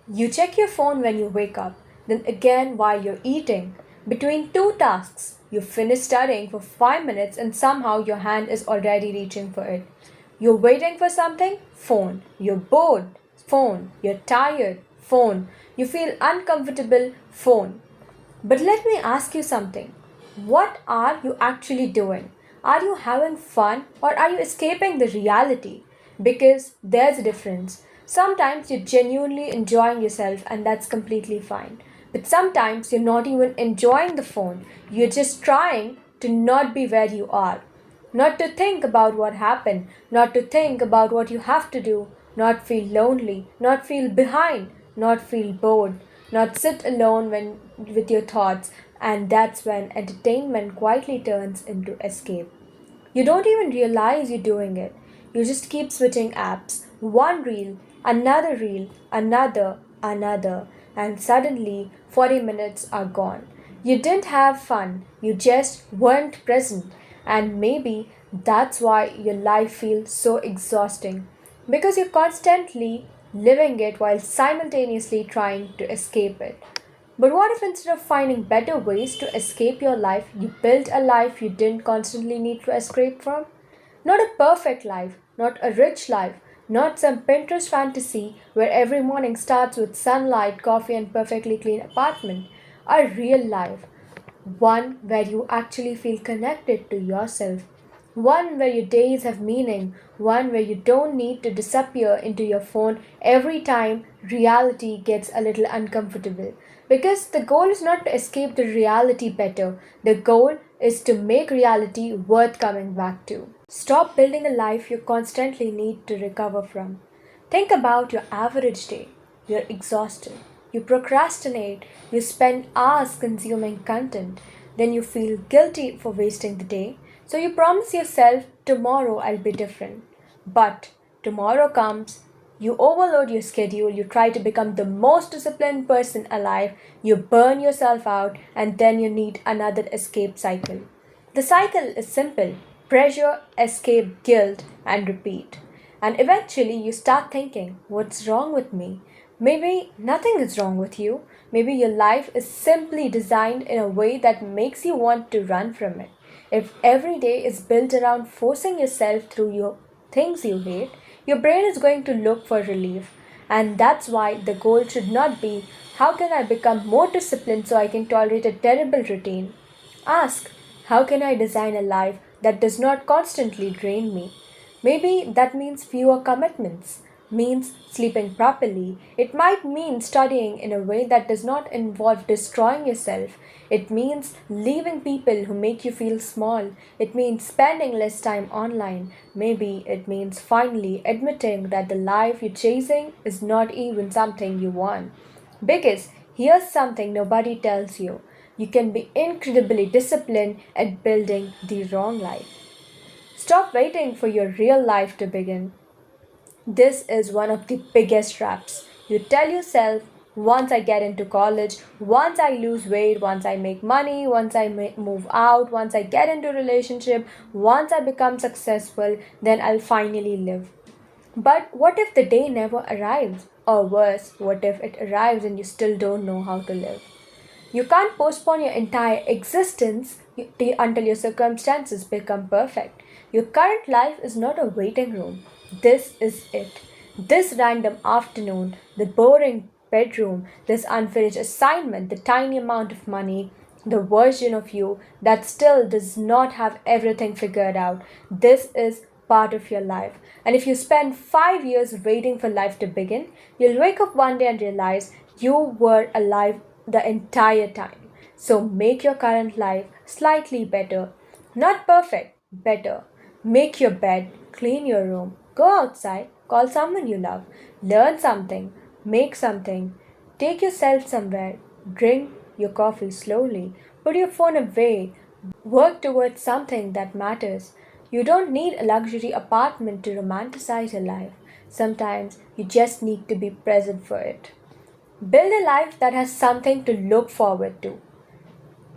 You check your phone when you wake up, then again while you're eating. Between two tasks, you finish studying for 5 minutes and somehow your hand is already reaching for it. You're waiting for something? Phone. You're bored? Phone. You're tired? Phone. You feel uncomfortable? Phone. But let me ask you something. What are you actually doing? Are you having fun or are you escaping the reality? Because there's a difference. Sometimes you're genuinely enjoying yourself and that's completely fine. But sometimes you're not even enjoying the phone. You're just trying to not be where you are. Not to think about what happened, not to think about what you have to do, not feel lonely, not feel behind, not feel bored, not sit alone with your thoughts, and that's when entertainment quietly turns into escape. You don't even realize you're doing it. You just keep switching apps, one reel, another, and suddenly 40 minutes are gone. You didn't have fun, you just weren't present, and maybe that's why your life feels so exhausting because you're constantly living it while simultaneously trying to escape it. But what if instead of finding better ways to escape your life, you built a life you didn't constantly need to escape from? Not a perfect life, not a rich life, not some Pinterest fantasy where every morning starts with sunlight, coffee, and perfectly clean apartment. A real life, one where you actually feel connected to yourself, one where your days have meaning, one where you don't need to disappear into your phone every time reality gets a little uncomfortable. Because the goal is not to escape the reality better, the goal is to make reality worth coming back to. Stop building a life you constantly need to recover from. Think about your average day. You're exhausted. You procrastinate. You spend hours consuming content. Then you feel guilty for wasting the day. So you promise yourself, tomorrow I'll be different. But tomorrow comes, you overload your schedule, you try to become the most disciplined person alive, you burn yourself out, and then you need another escape cycle. The cycle is simple: pressure, escape, guilt, and repeat. And eventually you start thinking, what's wrong with me? Maybe nothing is wrong with you. Maybe your life is simply designed in a way that makes you want to run from it. If every day is built around forcing yourself through your things you hate, your brain is going to look for relief. And that's why the goal should not be, how can I become more disciplined so I can tolerate a terrible routine? Ask, how can I design a life that does not constantly drain me? Maybe that means fewer commitments, means sleeping properly. It might mean studying in a way that does not involve destroying yourself. It means leaving people who make you feel small. It means spending less time online. Maybe it means finally admitting that the life you're chasing is not even something you want. Because here's something nobody tells you: you can be incredibly disciplined at building the wrong life. Stop waiting for your real life to begin. This is one of the biggest traps. You tell yourself, once I get into college, once I lose weight, once I make money, once I move out, once I get into a relationship, once I become successful, then I'll finally live. But what if the day never arrives? Or worse, what if it arrives and you still don't know how to live? You can't postpone your entire existence until your circumstances become perfect. Your current life is not a waiting room. This is it. This random afternoon, the boring bedroom, this unfinished assignment, the tiny amount of money, the version of you that still does not have everything figured out. This is part of your life. And if you spend 5 years waiting for life to begin, you'll wake up one day and realize you were alive the entire time. So make your current life slightly better. Not perfect, better. Make your bed, clean your room, go outside, call someone you love, learn something, make something, take yourself somewhere, drink your coffee slowly, put your phone away, work towards something that matters. You don't need a luxury apartment to romanticize your life. Sometimes you just need to be present for it. Build a life that has something to look forward to.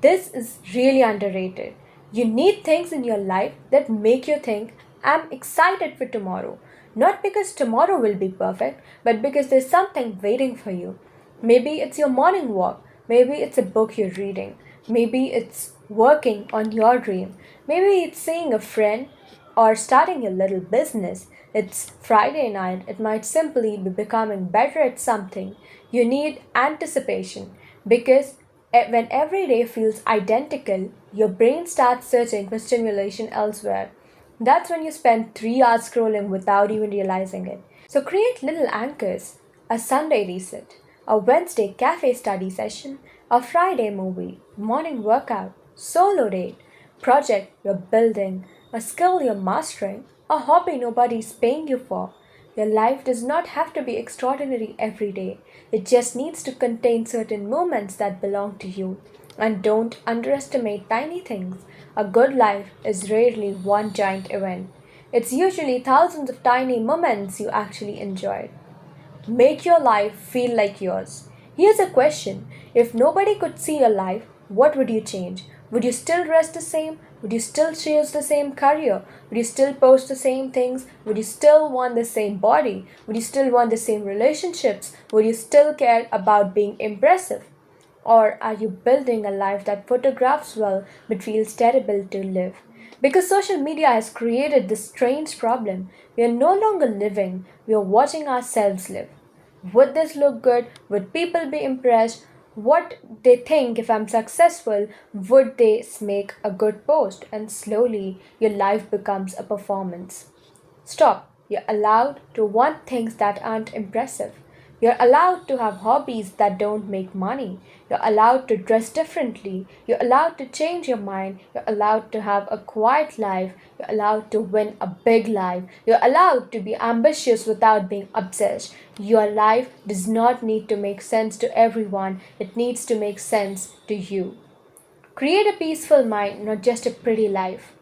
This is really underrated. You need things in your life that make you think, I'm excited for tomorrow. Not because tomorrow will be perfect, but because there's something waiting for you. Maybe it's your morning walk. Maybe it's a book you're reading. Maybe it's working on your dream. Maybe it's seeing a friend or starting a little business. It's Friday night. It might simply be becoming better at something. You need anticipation because when every day feels identical, your brain starts searching for stimulation elsewhere. That's when you spend 3 hours scrolling without even realizing it. So create little anchors: a Sunday reset, a Wednesday cafe study session, a Friday movie, morning workout, solo date, project you're building, a skill you're mastering, a hobby nobody's paying you for. Your life does not have to be extraordinary every day. It just needs to contain certain moments that belong to you. And don't underestimate tiny things. A good life is rarely one giant event. It's usually thousands of tiny moments you actually enjoy. Make your life feel like yours. Here's a question: if nobody could see your life, what would you change? Would you still dress the same? Would you still choose the same career? Would you still post the same things? Would you still want the same body? Would you still want the same relationships? Would you still care about being impressive? Or are you building a life that photographs well but feels terrible to live? Because social media has created this strange problem. We are no longer living, we are watching ourselves live. Would this look good? Would people be impressed? What they think if I'm successful? Would they make a good post? And slowly your life becomes a performance. Stop. You're allowed to want things that aren't impressive. You're allowed to have hobbies that don't make money. You're allowed to dress differently. You're allowed to change your mind. You're allowed to have a quiet life. You're allowed to win a big life. You're allowed to be ambitious without being obsessed. Your life does not need to make sense to everyone, it needs to make sense to you. Create a peaceful mind, not just a pretty life.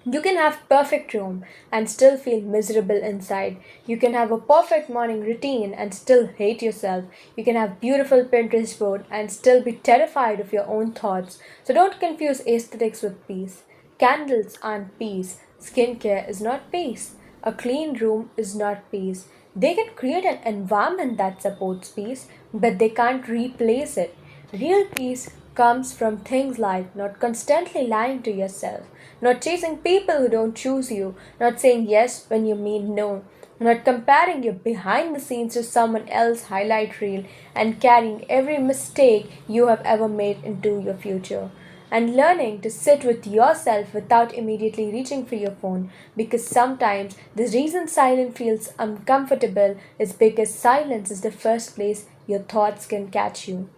You can have perfect room and still feel miserable inside. You can have a perfect morning routine and still hate yourself. You can have beautiful Pinterest board and still be terrified of your own thoughts. So don't confuse aesthetics with peace. Candles aren't peace. Skincare is not peace. A clean room is not peace. They can create an environment that supports peace, but they can't replace it. Real peace comes from things like not constantly lying to yourself, not chasing people who don't choose you, not saying yes when you mean no, not comparing your behind the scenes to someone else's highlight reel, and carrying every mistake you have ever made into your future. And learning to sit with yourself without immediately reaching for your phone, because sometimes the reason silence feels uncomfortable is because silence is the first place your thoughts can catch you.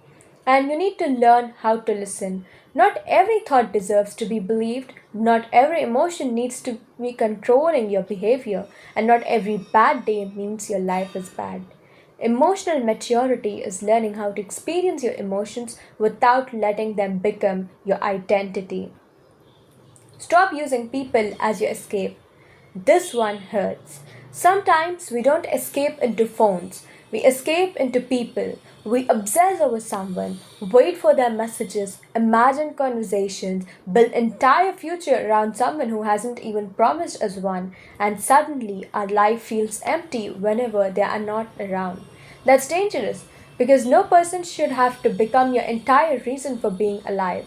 And you need to learn how to listen. Not every thought deserves to be believed, not every emotion needs to be controlling your behavior, and not every bad day means your life is bad. Emotional maturity is learning how to experience your emotions without letting them become your identity. Stop using people as your escape. This one hurts. Sometimes we don't escape into phones, we escape into people. We obsess over someone, wait for their messages, imagine conversations, build entire future around someone who hasn't even promised us one, and suddenly our life feels empty whenever they are not around. That's dangerous because no person should have to become your entire reason for being alive.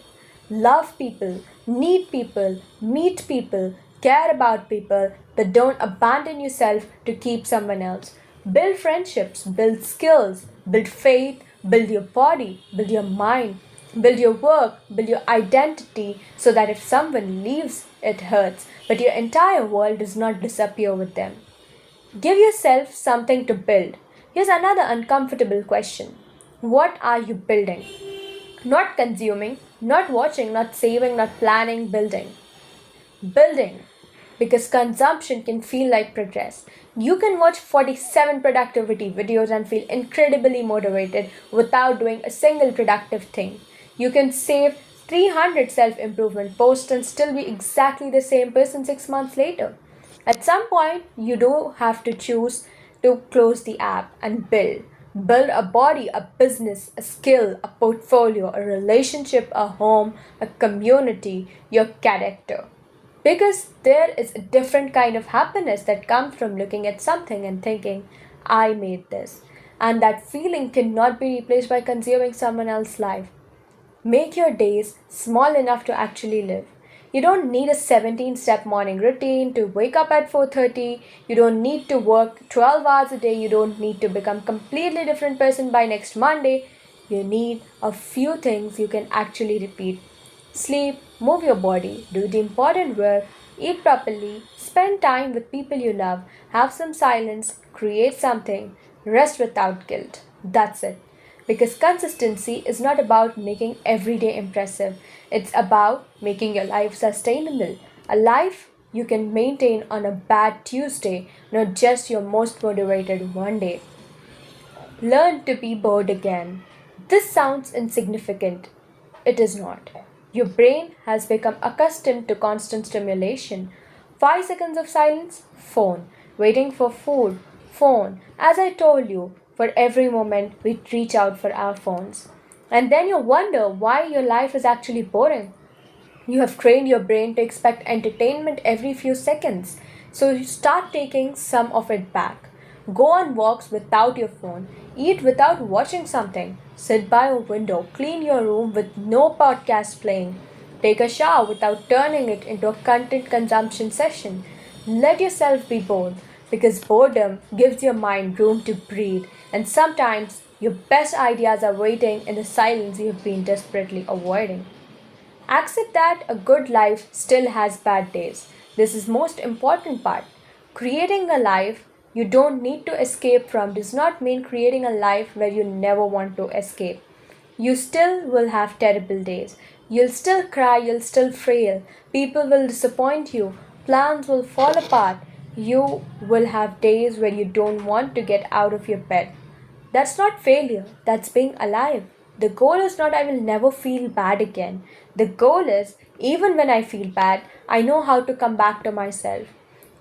Love people, need people, meet people, care about people, but don't abandon yourself to keep someone else. Build friendships, build skills, build faith, build your body, build your mind, build your work, build your identity so that if someone leaves, it hurts, but your entire world does not disappear with them. Give yourself something to build. Here's another uncomfortable question: what are you building? Not consuming, not watching, not saving, not planning, building. Building. Because consumption can feel like progress. You can watch 47 productivity videos and feel incredibly motivated without doing a single productive thing. You can save 300 self improvement posts and still be exactly the same person 6 months later. At some point, you do have to choose to close the app and build. Build a body, a business, a skill, a portfolio, a relationship, a home, a community, your character. Because there is a different kind of happiness that comes from looking at something and thinking, I made this. And that feeling cannot be replaced by consuming someone else's life. Make your days small enough to actually live. You don't need a 17-step morning routine to wake up at 4:30. You don't need to work 12 hours a day. You don't need to become a completely different person by next Monday. You need a few things you can actually repeat. Sleep, move your body, do the important work, eat properly, spend time with people you love, have some silence, create something, rest without guilt. That's it. Because consistency is not about making every day impressive, it's about making your life sustainable. A life you can maintain on a bad Tuesday, not just your most motivated one day. Learn to be bored again. This sounds insignificant. It is not. Your brain has become accustomed to constant stimulation. 5 seconds of silence, phone. Waiting for food, phone. As I told you, for every moment we reach out for our phones. And then you wonder why your life is actually boring. You have trained your brain to expect entertainment every few seconds, so you start taking some of it back. Go on walks without your phone, eat without watching something, sit by a window, clean your room with no podcast playing, take a shower without turning it into a content consumption session. Let yourself be bored because boredom gives your mind room to breathe, and sometimes your best ideas are waiting in the silence you've been desperately avoiding. Accept that a good life still has bad days. This is most important part. Creating a life you don't need to escape from does not mean creating a life where you never want to escape. You still will have terrible days. You'll still cry, you'll still fail. People will disappoint you. Plans will fall apart. You will have days where you don't want to get out of your bed. That's not failure, that's being alive. The goal is not I will never feel bad again. The goal is even when I feel bad, I know how to come back to myself.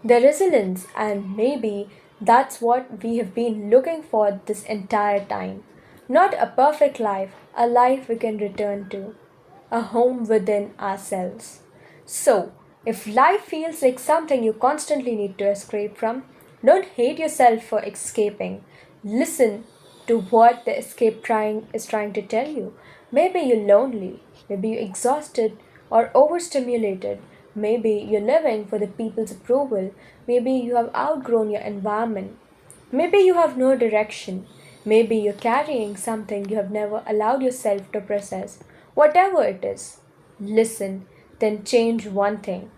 The resilience, and maybe that's what we have been looking for this entire time. Not a perfect life, a life we can return to, a home within ourselves. So, if life feels like something you constantly need to escape from, don't hate yourself for escaping. Listen to what the is trying to tell you. Maybe you're lonely, maybe you're exhausted or overstimulated, maybe you're living for the people's approval, maybe you have outgrown your environment, maybe you have no direction, maybe you're carrying something you have never allowed yourself to process. Whatever it is, listen, then change one thing.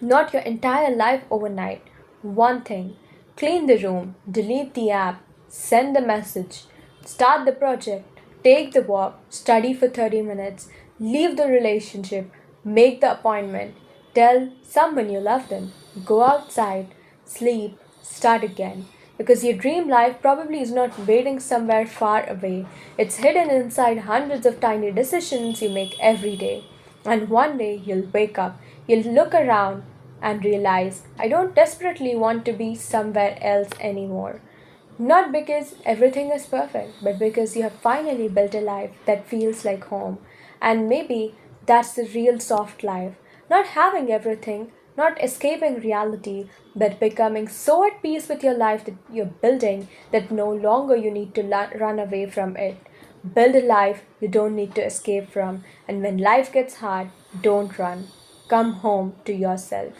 Not your entire life overnight. One thing. Clean the room, delete the app, send the message, start the project, take the walk, study for 30 minutes, leave the relationship, make the appointment, tell someone you love them, go outside, sleep, start again. Because your dream life probably is not waiting somewhere far away. It's hidden inside hundreds of tiny decisions you make every day. And one day you'll wake up, you'll look around and realize I don't desperately want to be somewhere else anymore. Not because everything is perfect, but because you have finally built a life that feels like home. And maybe that's the real soft life. Not having everything, not escaping reality, but becoming so at peace with your life that you're building that no longer you need to run away from it. Build a life you don't need to escape from, and when life gets hard, don't run. Come home to yourself.